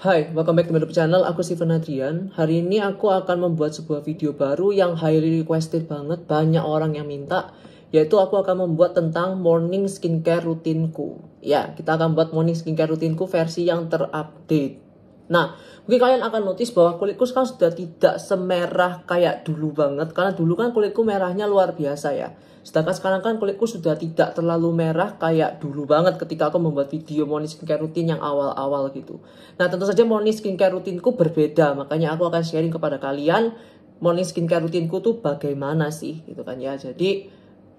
Hai, welcome back to my YouTube channel. Aku Steven Adrian. Hari ini aku akan membuat sebuah video baru yang highly requested banget. Banyak orang yang minta. Yaitu aku akan membuat tentang morning skincare rutinku. Ya, kita akan buat morning skincare rutinku versi yang terupdate. Nah, mungkin kalian akan notice bahwa kulitku sekarang sudah tidak semerah kayak dulu banget. Karena dulu kan kulitku merahnya luar biasa ya. Sedangkan sekarang kan kulitku sudah tidak terlalu merah kayak dulu banget ketika aku membuat video morning skincare rutin yang awal-awal gitu. Nah, tentu saja morning skincare rutinku berbeda. Makanya aku akan sharing kepada kalian morning skincare rutinku tuh bagaimana sih gitu kan ya. Jadi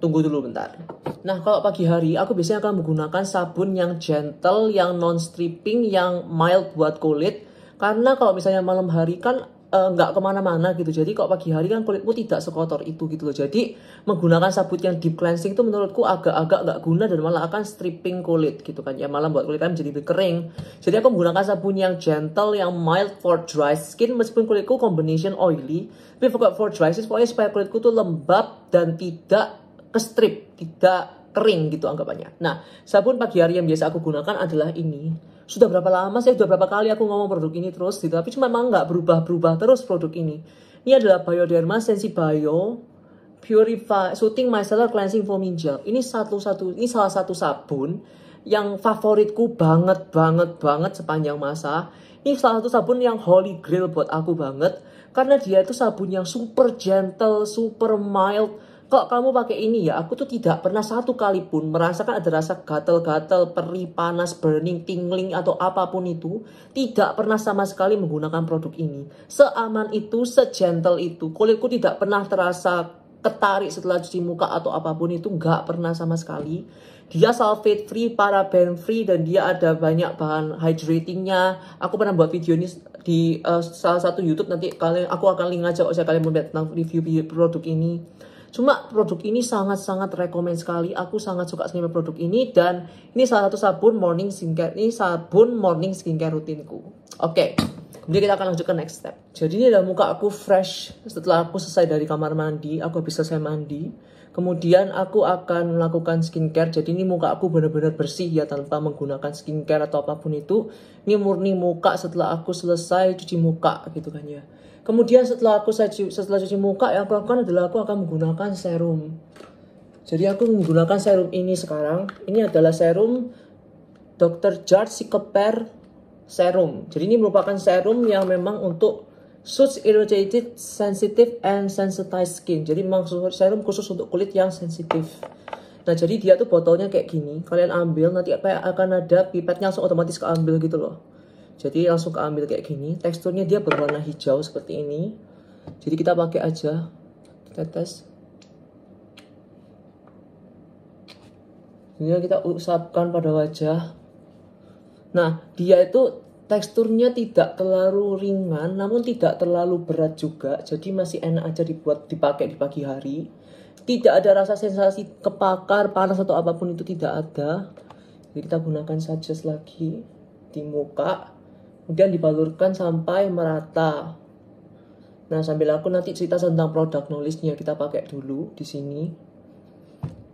tunggu dulu bentar. Nah, kalau pagi hari aku biasanya akan menggunakan sabun yang gentle, yang non-stripping, yang mild buat kulit. Karena kalau misalnya malam hari kan nggak kemana-mana gitu. Jadi kalau pagi hari kan kulitmu tidak sekotor itu gitu loh. Jadi menggunakan sabun yang deep cleansing itu menurutku agak-agak nggak guna dan malah akan stripping kulit gitu kan ya. Malah buat kulit kalian menjadi lebih kering. Jadi aku menggunakan sabun yang gentle, yang mild for dry skin. Meskipun kulitku combination oily, tapi for dry skin pokoknya supaya kulitku tuh lembab dan tidak ke-strip, tidak kering gitu anggapannya. Nah, sabun pagi hari yang biasa aku gunakan adalah ini. Sudah berapa lama sih, sudah berapa kali aku ngomong produk ini terus gitu. Tapi cuma memang nggak berubah-berubah terus produk ini. Ini adalah Bioderma Sensibio Purify Soothing Micellar Cleansing Foaming Gel. Ini salah satu sabun yang favoritku banget sepanjang masa. Ini salah satu sabun yang holy grail buat aku banget. Karena dia itu sabun yang super gentle, super mild. Kalau kamu pakai ini ya, aku tuh tidak pernah satu kali pun merasakan ada rasa gatal-gatal, perih, panas, burning, tingling, atau apapun itu. Tidak pernah sama sekali menggunakan produk ini. Seaman itu, segentle itu. Kulitku tidak pernah terasa ketarik setelah cuci muka atau apapun itu. Nggak pernah sama sekali. Dia sulfate free, paraben free, dan dia ada banyak bahan hydratingnya. Aku pernah buat video ini di salah satu YouTube. Nanti aku akan link aja kalau kalian mau lihat tentang review produk ini. Cuma produk ini sangat-sangat rekomen sekali. Aku sangat suka sama produk ini. Dan ini salah satu sabun morning skincare. Ini sabun morning skincare rutinku. Oke. Kemudian kita akan lanjut ke next step. Jadi ini adalah muka aku fresh. Setelah aku selesai dari kamar mandi. Aku habis selesai mandi. Kemudian aku akan melakukan skincare. Jadi ini muka aku benar-benar bersih ya. Tanpa menggunakan skincare atau apapun itu. Ini murni muka setelah aku selesai cuci muka gitu kan ya. Kemudian setelah cuci muka yang aku lakukan adalah aku akan menggunakan serum. Jadi aku menggunakan serum ini sekarang. Ini adalah serum Dr. Jart Cicapair Serum. Jadi ini merupakan serum yang memang untuk suits irritated, sensitive, and sensitized skin. Jadi memang serum khusus untuk kulit yang sensitif. Nah, jadi dia tuh botolnya kayak gini. Kalian ambil, nanti kayak akan ada pipetnya langsung otomatis keambil gitu loh. Jadi langsung keambil kayak gini. Teksturnya dia berwarna hijau seperti ini. Jadi kita pakai aja. Tetes. Ini kita usapkan pada wajah. Nah, dia itu teksturnya tidak terlalu ringan, namun tidak terlalu berat juga. Jadi masih enak aja dipakai di pagi hari. Tidak ada rasa sensasi kebakar, panas atau apapun itu tidak ada. Jadi kita gunakan saja lagi di muka. Kemudian dibalurkan sampai merata. Nah, sambil aku nanti cerita tentang produk knowledge-nya, kita pakai dulu di sini.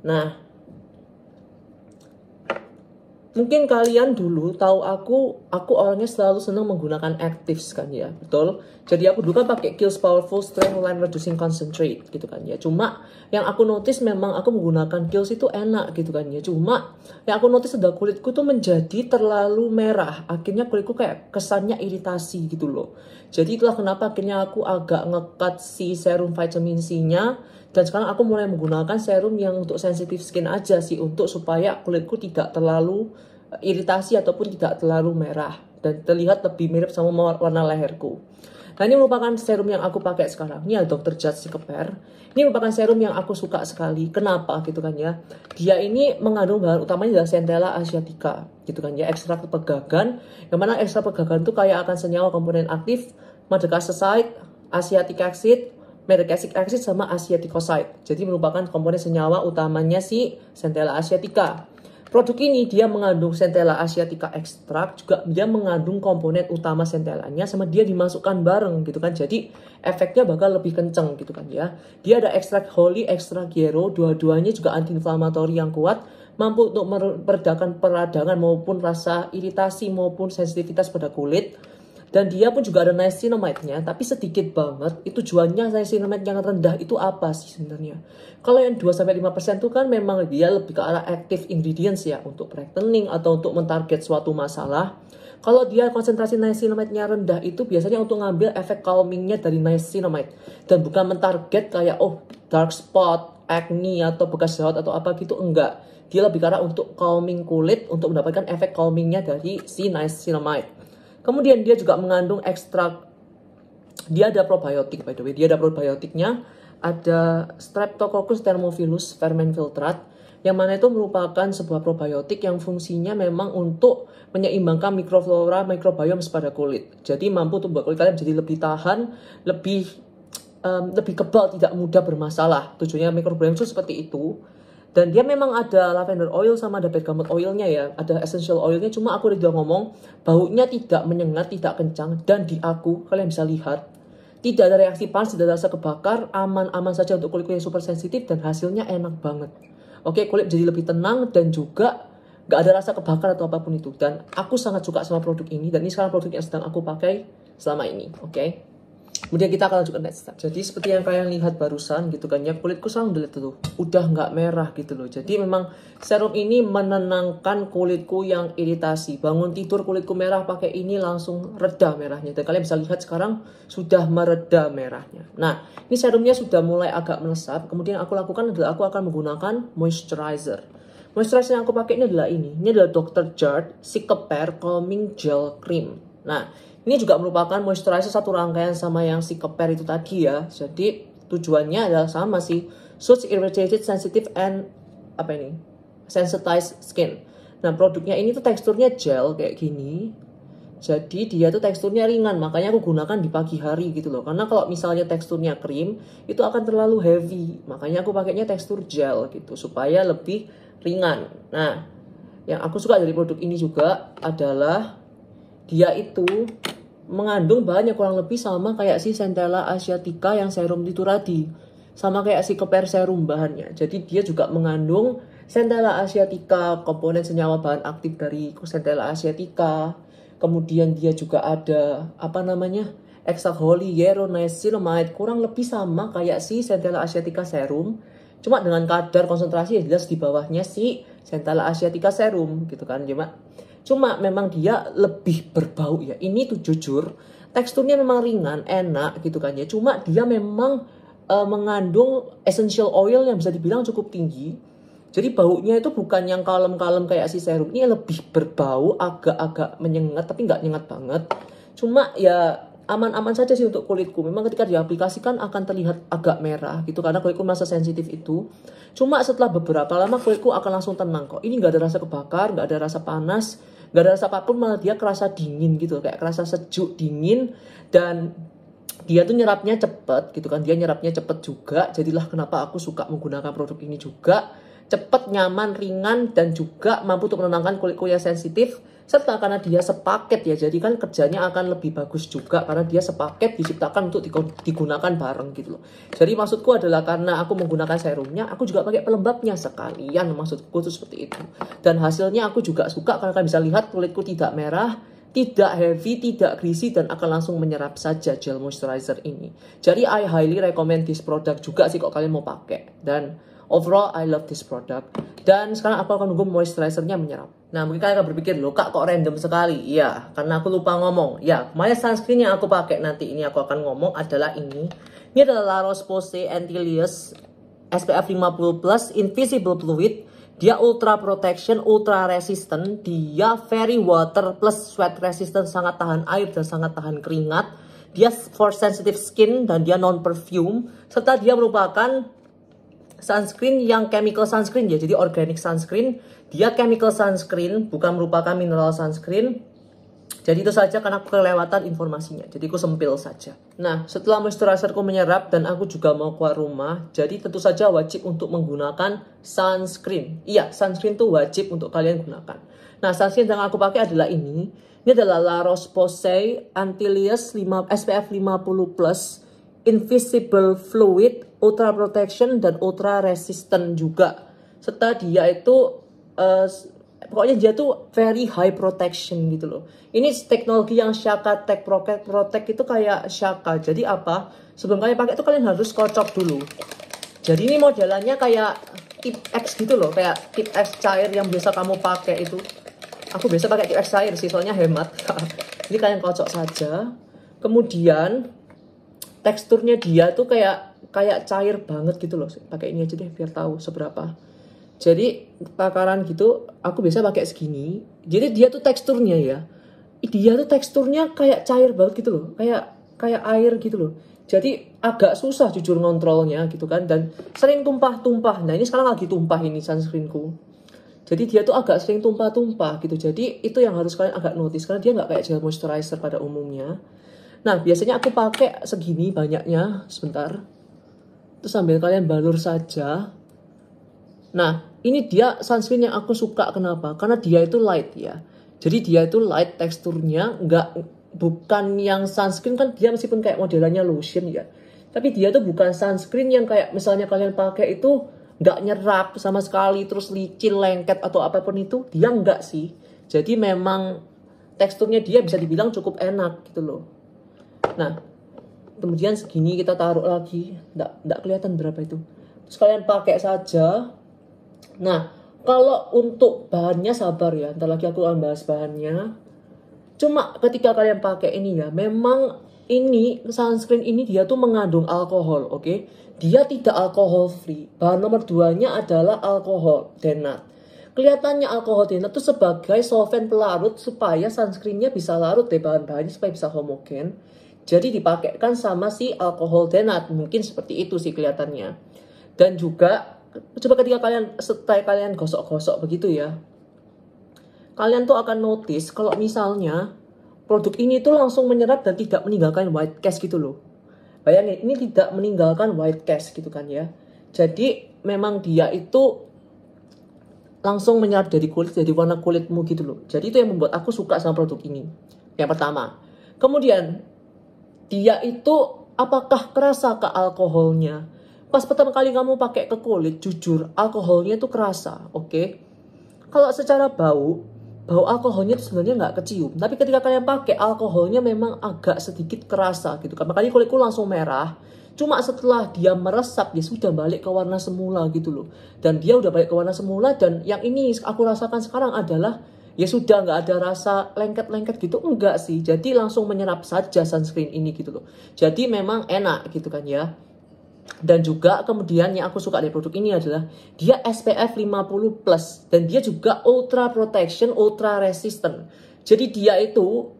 Nah, mungkin kalian dulu tahu aku orangnya selalu senang menggunakan actives kan ya, betul? Jadi aku dulu kan pakai Kiehl's Powerful Strength Line Reducing Concentrate gitu kan ya. Cuma yang aku notice memang aku menggunakan Kiehl's itu enak gitu kan ya. Cuma yang aku notice adalah kulitku tuh menjadi terlalu merah. Akhirnya kulitku kayak kesannya iritasi gitu loh. Jadi itulah kenapa akhirnya aku agak ngekat si serum vitamin C-nya. Dan sekarang aku mulai menggunakan serum yang untuk sensitive skin aja sih. Untuk supaya kulitku tidak terlalu iritasi ataupun tidak terlalu merah. Dan terlihat lebih mirip sama warna leherku. Nah, ini merupakan serum yang aku pakai sekarang. Ini adalah Dr. Jart Cicapair. Ini merupakan serum yang aku suka sekali. Kenapa gitu kan ya? Dia ini mengandung bahan utamanya adalah Centella asiatica gitu kan ya. Ekstrak pegagan. Yang mana ekstrak pegagan itu kaya akan senyawa komponen aktif, madecasoside, acetic acid, Medicacic acid sama asiaticoside. Jadi merupakan komponen senyawa utamanya si Centella asiatica. Produk ini dia mengandung Centella asiatica ekstrak, juga dia mengandung komponen utama centellanya, sama dia dimasukkan bareng gitu kan. Jadi efeknya bakal lebih kenceng gitu kan ya. Dia ada ekstrak holy, ekstrak hero, dua-duanya juga anti-inflamatori yang kuat. mampu untuk meredakan peradangan maupun rasa iritasi maupun sensitivitas pada kulit. Dan dia pun juga ada niacinamide-nya, tapi sedikit banget. Itu tujuannya niacinamide yang rendah itu apa sih sebenarnya? Kalau yang 2-5% itu kan memang dia lebih ke arah active ingredients ya, untuk brightening atau untuk mentarget suatu masalah. Kalau dia konsentrasi niacinamide-nya rendah itu biasanya untuk ngambil efek calming-nya dari niacinamide. Dan bukan mentarget kayak dark spot, acne atau bekas jerawat atau apa gitu, enggak. Dia lebih ke arah untuk calming kulit, untuk mendapatkan efek calming-nya dari si niacinamide. Kemudian dia juga mengandung ekstrak, dia ada probiotik by the way, dia ada probiotiknya, ada Streptococcus thermophilus fermenfiltrat, yang mana itu merupakan sebuah probiotik yang fungsinya memang untuk menyeimbangkan mikroflora, mikrobiom pada kulit. Jadi mampu untuk membuat kulit kalian jadi lebih tahan, lebih kebal, tidak mudah bermasalah. Tujuannya mikrobiom itu seperti itu. Dan dia memang ada lavender oil sama ada bergamot oilnya ya. Ada essential oilnya, cuma aku udah ngomong baunya tidak menyengat, tidak kencang. Dan di aku, kalian bisa lihat, tidak ada reaksi panas, tidak ada rasa kebakar, aman-aman saja untuk kulit yang super sensitif dan hasilnya enak banget. Oke, kulit jadi lebih tenang dan juga gak ada rasa kebakar atau apapun itu. Dan aku sangat suka sama produk ini, dan ini sekarang produk yang sedang aku pakai selama ini. Oke. Kemudian kita akan lanjut ke next step. Jadi seperti yang kalian lihat barusan gitu kan ya, kulitku sekarang udah nggak merah gitu loh. Jadi memang serum ini menenangkan kulitku yang iritasi. Bangun tidur kulitku merah, pakai ini langsung reda merahnya. Dan kalian bisa lihat sekarang sudah mereda merahnya. Nah, ini serumnya sudah mulai agak melesat. Kemudian aku lakukan adalah aku akan menggunakan moisturizer. Moisturizer yang aku pakai ini adalah ini. Ini adalah Dr. Jart Cicapair Calming Gel Cream. Nah, ini juga merupakan moisturizer satu rangkaian sama yang Cicapair itu tadi ya. Jadi tujuannya adalah sama sih. Suits irritated, sensitive, and sensitized skin. Nah, produknya ini tuh teksturnya gel kayak gini. Jadi dia tuh teksturnya ringan. Makanya aku gunakan di pagi hari gitu loh. Karena kalau misalnya teksturnya krim, itu akan terlalu heavy. Makanya aku pakainya tekstur gel gitu. Supaya lebih ringan. Nah, yang aku suka dari produk ini juga adalah dia itu mengandung bahannya kurang lebih sama kayak si Centella asiatica yang serum itu tadi. Sama kayak si Cicapair serum bahannya. Jadi dia juga mengandung Centella asiatica, komponen senyawa bahan aktif dari Centella asiatica. Kemudian dia juga ada ekstrak holy yarrow niacinamide, kurang lebih sama kayak si Centella asiatica serum. Cuma dengan kadar konsentrasi yang jelas di bawahnya si Centella asiatica serum gitu kan. Cuma memang dia lebih berbau ya. Ini tuh jujur, teksturnya memang ringan, enak gitu kan ya. Cuma dia memang mengandung essential oil yang bisa dibilang cukup tinggi. Jadi baunya itu bukan yang kalem-kalem kayak si serum. Ini lebih berbau, agak-agak menyengat, tapi nggak nyengat banget. Cuma ya aman-aman saja sih untuk kulitku. Memang ketika diaplikasikan akan terlihat agak merah gitu, karena kulitku merasa sensitif itu. Cuma setelah beberapa lama kulitku akan langsung tenang kok. Ini nggak ada rasa kebakar, nggak ada rasa panas, gak ada rasa apapun, malah dia kerasa dingin gitu, kayak kerasa sejuk dingin. Dan dia tuh nyerapnya cepet gitu kan, dia nyerapnya cepet juga. Jadilah kenapa aku suka menggunakan produk ini juga. Cepet, nyaman, ringan, dan juga mampu untuk menenangkan kulitku yang sensitif. Serta karena dia sepaket ya, jadi kan kerjanya akan lebih bagus juga karena dia sepaket diciptakan untuk digunakan bareng gitu loh. Jadi maksudku adalah karena aku menggunakan serumnya, aku juga pakai pelembabnya sekalian, maksudku tuh seperti itu. Dan hasilnya aku juga suka karena kalian bisa lihat kulitku tidak merah, tidak heavy, tidak greasy, dan akan langsung menyerap saja gel moisturizer ini. Jadi I highly recommend this product juga sih kalau kalian mau pakai. Dan overall I love this product. Dan sekarang aku akan nunggu moisturizernya menyerap. Nah, mungkin kalian akan berpikir, loh kak kok random sekali? Iya, karena aku lupa ngomong. Ya, kemarin sunscreen yang aku pakai nanti ini aku akan ngomong adalah ini. Ini adalah La Roche-Posay Anti-Liaise SPF 50+ Invisible Fluid. Dia ultra protection, ultra resistant. Dia very water plus sweat resistant, sangat tahan air dan sangat tahan keringat. Dia for sensitive skin dan dia non perfume. Serta dia merupakan sunscreen yang chemical sunscreen ya, jadi organic sunscreen. Dia chemical sunscreen, bukan merupakan mineral sunscreen. Jadi itu saja karena aku kelewatan informasinya. Jadi aku sempil saja. Nah, setelah moisturizerku menyerap dan aku juga mau keluar rumah, jadi tentu saja wajib untuk menggunakan sunscreen. Iya, sunscreen tuh wajib untuk kalian gunakan. Nah, sunscreen yang aku pakai adalah ini. Ini adalah La Roche-Posay Anti-Liaise SPF 50+. Invisible Fluid, Ultra Protection, dan Ultra Resistant juga. Serta dia itu pokoknya dia tuh very high protection gitu loh. Ini teknologi yang Shaka Tech Protect itu kayak Shaka. Jadi apa? Sebelum kalian pakai itu kalian harus kocok dulu. Jadi ini modelannya kayak tip X gitu loh, kayak tip X cair yang biasa kamu pakai itu. Aku biasa pakai tip X cair sih, soalnya hemat. Ini kalian kocok saja. Kemudian teksturnya dia tuh kayak cair banget gitu loh. Pakai ini aja deh biar tahu seberapa. Jadi takaran gitu, aku biasa pakai segini. Jadi dia tuh teksturnya ya, dia tuh teksturnya kayak cair banget gitu loh, kayak air gitu loh. Jadi agak susah jujur ngontrolnya gitu kan, dan sering tumpah-tumpah. Nah ini sekarang lagi tumpah ini sunscreenku. Jadi dia tuh agak sering tumpah-tumpah gitu. Jadi itu yang harus kalian agak notice, karena dia nggak kayak gel moisturizer pada umumnya. Nah biasanya aku pakai segini banyaknya, sebentar. Terus sambil kalian balur saja. Nah, ini dia sunscreen yang aku suka. Kenapa? Karena dia itu light ya. Jadi dia itu light teksturnya, bukan yang sunscreen kan dia meskipun kayak modelannya lotion ya. Tapi dia tuh bukan sunscreen yang kayak misalnya kalian pakai itu nggak nyerap sama sekali, terus licin, lengket atau apapun itu. Dia nggak sih. Jadi memang teksturnya dia bisa dibilang cukup enak gitu loh. Nah, kemudian segini kita taruh lagi. Nggak kelihatan berapa itu. Terus kalian pakai saja. Nah, kalau untuk bahannya sabar ya, ntar lagi aku akan bahas bahannya. Cuma ketika kalian pakai ini ya, memang ini sunscreen ini dia tuh mengandung alkohol, oke? Dia tidak alkohol free. Bahan nomor 2-nya adalah alkohol denat. Kelihatannya alkohol denat itu sebagai solvent pelarut supaya sunscreennya bisa larut deh bahan-bahannya supaya bisa homogen. Jadi dipakaikan sama si alkohol denat, mungkin seperti itu sih kelihatannya. Dan juga coba ketika kalian gosok-gosok begitu ya, kalian tuh akan notice kalau misalnya produk ini tuh langsung menyerap dan tidak meninggalkan white cast gitu loh. Bayangin, ini tidak meninggalkan white cast gitu kan ya. Jadi memang dia itu langsung menyerap dari kulit, jadi warna kulitmu gitu loh. Jadi itu yang membuat aku suka sama produk ini. Yang pertama. Kemudian dia itu apakah kerasa ke alkoholnya? Pas pertama kali kamu pakai ke kulit, jujur alkoholnya itu kerasa, oke? Kalau secara bau alkoholnya itu sebenarnya nggak kecium. Tapi ketika kalian pakai, alkoholnya memang agak sedikit kerasa gitu kan. Makanya kulitku langsung merah. Cuma setelah dia meresap, dia sudah balik ke warna semula gitu loh. Dan dia udah balik ke warna semula, dan yang ini aku rasakan sekarang adalah ya sudah nggak ada rasa lengket-lengket gitu, enggak sih. Jadi langsung menyerap saja sunscreen ini gitu loh. Jadi memang enak gitu kan ya. Dan juga kemudian yang aku suka dari produk ini adalah dia SPF 50+, dan dia juga ultra protection, ultra resistant. Jadi dia itu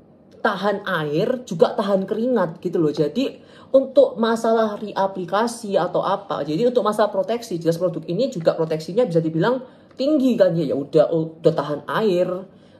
tahan air, juga tahan keringat gitu loh. Jadi untuk masalah reaplikasi atau apa, jadi untuk masalah proteksi, jelas produk ini juga proteksinya bisa dibilang tinggi kan ya. Ya udah tahan air,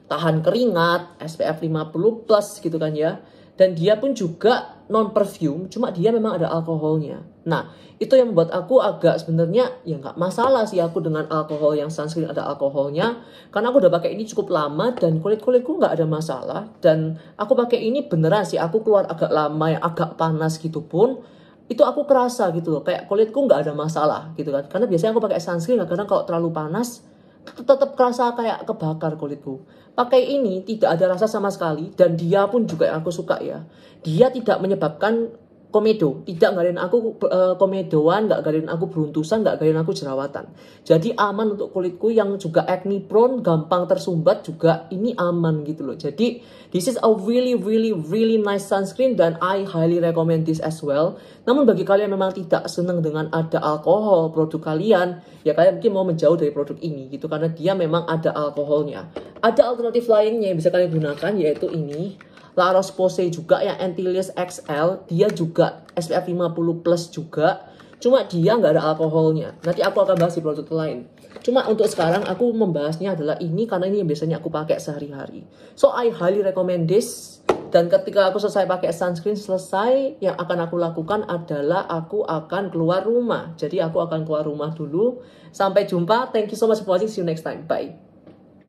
tahan keringat, SPF 50+ gitu kan ya. Dan dia pun juga non perfume, cuma dia memang ada alkoholnya. Nah, itu yang membuat aku agak sebenarnya ya nggak masalah sih aku dengan alkohol yang sunscreen ada alkoholnya, karena aku udah pakai ini cukup lama dan kulitku nggak ada masalah. Dan aku pakai ini beneran sih, aku keluar agak lama yang agak panas gitu pun itu aku kerasa gitu loh, kayak kulitku nggak ada masalah gitu kan. Karena biasanya aku pakai sunscreen kadang kalau terlalu panas tetap kerasa kayak kebakar kulitku. Pakai ini tidak ada rasa sama sekali, dan dia pun juga yang aku suka ya. Dia tidak menyebabkan komedo, tidak ngadain aku komedoan, nggak ngadain aku beruntusan, nggak ngadain aku jerawatan. Jadi aman untuk kulitku yang juga acne prone, gampang tersumbat juga, ini aman gitu loh. Jadi this is a really nice sunscreen, dan I highly recommend this as well. Namun bagi kalian memang tidak senang dengan ada alkohol produk kalian, ya kalian mungkin mau menjauh dari produk ini gitu, karena dia memang ada alkoholnya. Ada alternatif lainnya yang bisa kalian gunakan, yaitu ini La Roche-Posay juga yang Antilles XL. Dia juga SPF 50+ juga, cuma dia nggak ada alkoholnya. Nanti aku akan bahas di produk lain. Cuma untuk sekarang aku membahasnya adalah ini, karena ini yang biasanya aku pakai sehari-hari. So I highly recommend this. Dan ketika aku selesai pakai sunscreen, yang akan aku lakukan adalah aku akan keluar rumah. Jadi aku akan keluar rumah dulu. Sampai jumpa. Thank you so much for watching. See you next time. Bye.